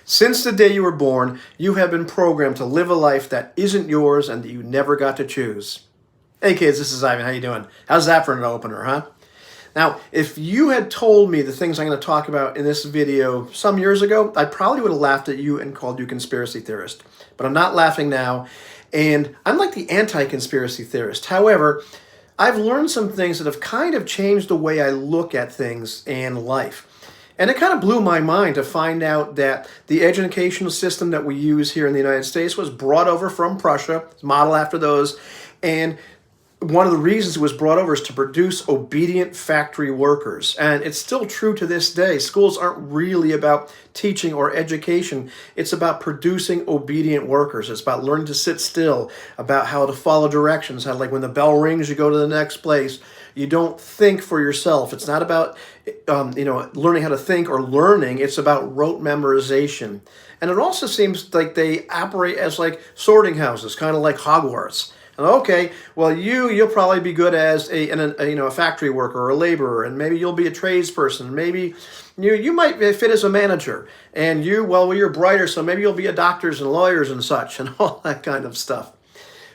Since the day you were born, you have been programmed to live a life that isn't yours and that you never got to choose. Hey kids, this is Ivan. How you doing? How's that for an opener, huh? Now, if you had told me the things I'm going to talk about in this video some years ago, I probably would have laughed at you and called you conspiracy theorist. But I'm not laughing now, and I'm like the anti-conspiracy theorist. However, I've learned some things that have kind of changed the way I look at things and life. And it kind of blew my mind to find out that the educational system that we use here in the United States was brought over from Prussia, modeled after those, and one of the reasons it was brought over is to produce obedient factory workers. And it's still true to this day. Schools aren't really about teaching or education. It's about producing obedient workers. It's about learning to sit still, about how to follow directions, how like when the bell rings, you go to the next place. You don't think for yourself. It's not about learning how to think or learning. It's about rote memorization. And it also seems like they operate as like sorting houses, kind of like Hogwarts. Okay, well, you'll probably be good as a factory worker or a laborer, and maybe you'll be a tradesperson. Maybe you might fit as a manager, and you're brighter, so maybe you'll be a doctors and lawyers and such, and all that kind of stuff.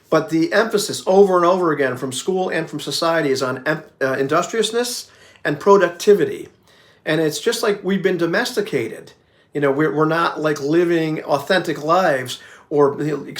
But the emphasis over and over again from school and from society is on industriousness and productivity, and it's just like we've been domesticated. We're not like living authentic lives, or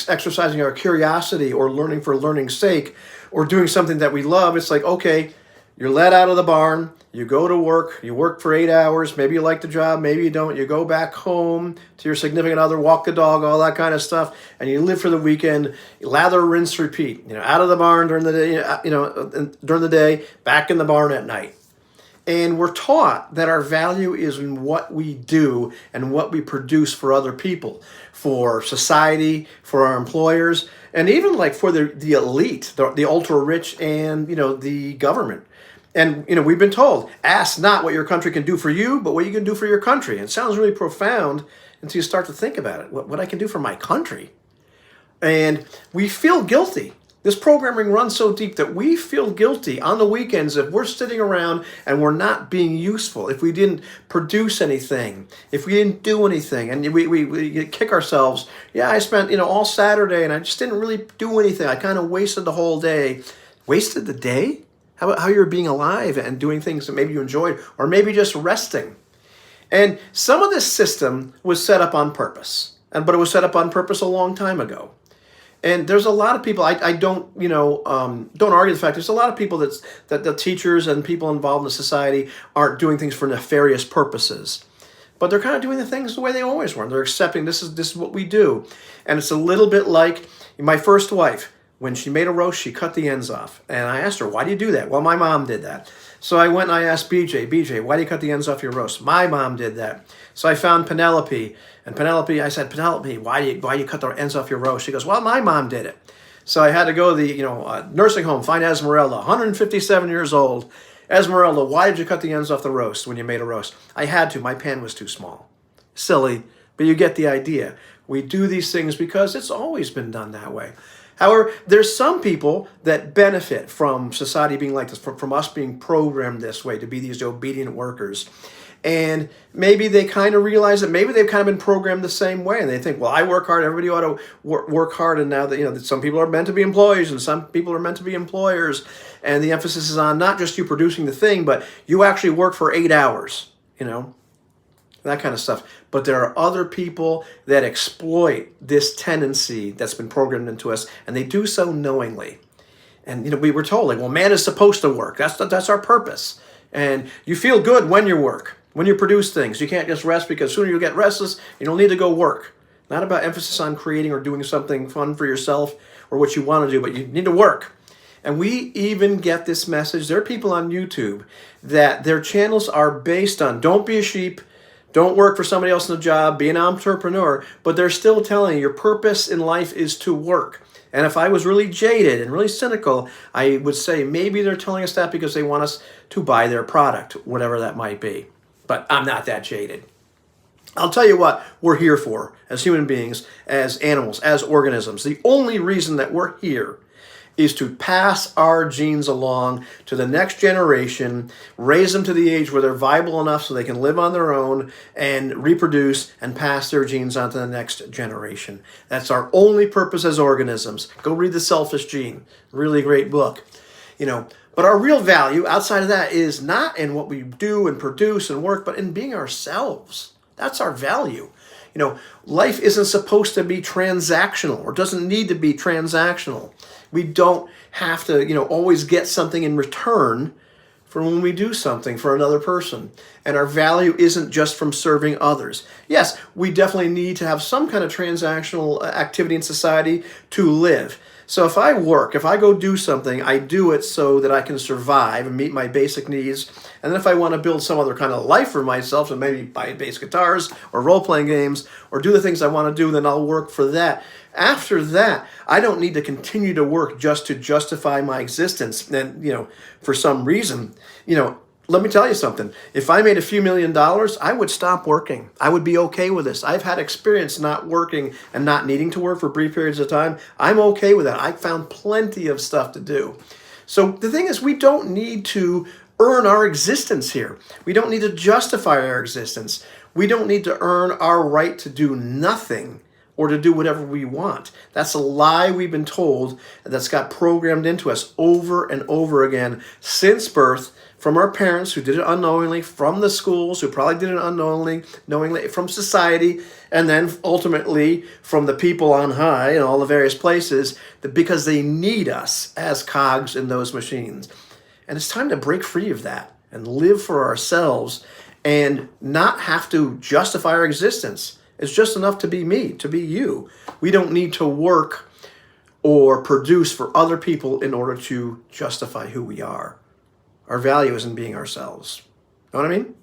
exercising our curiosity, or learning for learning's sake, or doing something that we love. It's like, okay, you're let out of the barn, you go to work, you work for 8 hours, maybe you like the job, maybe you don't, you go back home to your significant other, walk the dog, all that kind of stuff, and you live for the weekend, lather, rinse, repeat, out of the barn during the day, during the day, back in the barn at night. And we're taught that our value is in what we do and what we produce for other people, for society, for our employers, and even like for the elite, the ultra-rich and, the government. And, we've been told, ask not what your country can do for you, but what you can do for your country. And it sounds really profound until you start to think about it, what I can do for my country. And we feel guilty. This programming runs so deep that we feel guilty on the weekends if we're sitting around and we're not being useful, if we didn't produce anything, if we didn't do anything, and we kick ourselves. Yeah, I spent all Saturday and I just didn't really do anything. I kind of wasted the whole day. Wasted the day? How about how you're being alive and doing things that maybe you enjoyed, or maybe just resting? And some of this system was set up on purpose, but it was set up on purpose a long time ago. And there's a lot of people, I don't argue the fact there's a lot of people that the teachers and people involved in the society aren't doing things for nefarious purposes. But they're kind of doing the things the way they always were. They're accepting this is what we do. And it's a little bit like my first wife. When she made a roast, she cut the ends off. And I asked her, why do you do that? Well, my mom did that. So I went and I asked BJ, why do you cut the ends off your roast? My mom did that. So I found Penelope. And I said, Penelope, why do you cut the ends off your roast? She goes, well, my mom did it. So I had to go to the nursing home, find Esmeralda, 157 years old. Esmeralda, why did you cut the ends off the roast when you made a roast? I had to. My pan was too small. Silly, but you get the idea. We do these things because it's always been done that way. However, there's some people that benefit from society being like this, from us being programmed this way to be these obedient workers. And maybe they kind of realize that maybe they've kind of been programmed the same way. And they think, well, I work hard, everybody ought to work hard. And now that, that some people are meant to be employees and some people are meant to be employers. And the emphasis is on not just you producing the thing, but you actually work for 8 hours, that kind of stuff. But there are other people that exploit this tendency that's been programmed into us, and they do so knowingly. And we were told, like, well, man is supposed to work. That's our purpose. And you feel good when you work, when you produce things. You can't just rest, because sooner you get restless, you don't need to go work. Not about emphasis on creating or doing something fun for yourself or what you want to do, but you need to work. And we even get this message. There are people on YouTube that their channels are based on don't be a sheep, don't work for somebody else in the job, be an entrepreneur, but they're still telling you your purpose in life is to work. And if I was really jaded and really cynical, I would say maybe they're telling us that because they want us to buy their product, whatever that might be. But I'm not that jaded. I'll tell you what we're here for as human beings, as animals, as organisms. The only reason that we're here is to pass our genes along to the next generation, raise them to the age where they're viable enough so they can live on their own and reproduce and pass their genes on to the next generation. That's our only purpose as organisms. Go read The Selfish Gene. Really great book. But our real value outside of that is not in what we do and produce and work, but in being ourselves. That's our value. Life isn't supposed to be transactional, or doesn't need to be transactional. We don't have to, always get something in return for when we do something for another person. And our value isn't just from serving others. Yes, we definitely need to have some kind of transactional activity in society to live. So if I work, if I go do something, I do it so that I can survive and meet my basic needs. And then if I want to build some other kind of life for myself, and maybe buy bass guitars or role-playing games or do the things I want to do, then I'll work for that. After that, I don't need to continue to work just to justify my existence. And, for some reason, let me tell you something. If I made a few $1,000,000, I would stop working. I would be okay with this. I've had experience not working and not needing to work for brief periods of time. I'm okay with that. I found plenty of stuff to do. So the thing is, we don't need to earn our existence here. We don't need to justify our existence. We don't need to earn our right to do nothing or to do whatever we want. That's a lie we've been told, that's got programmed into us over and over again since birth, from our parents who did it unknowingly, from the schools who probably did it knowingly, from society, and then ultimately from the people on high in all the various places, because they need us as cogs in those machines. And it's time to break free of that and live for ourselves and not have to justify our existence. It's just enough to be me, to be you. We don't need to work or produce for other people in order to justify who we are. Our value is in being ourselves. Know what I mean?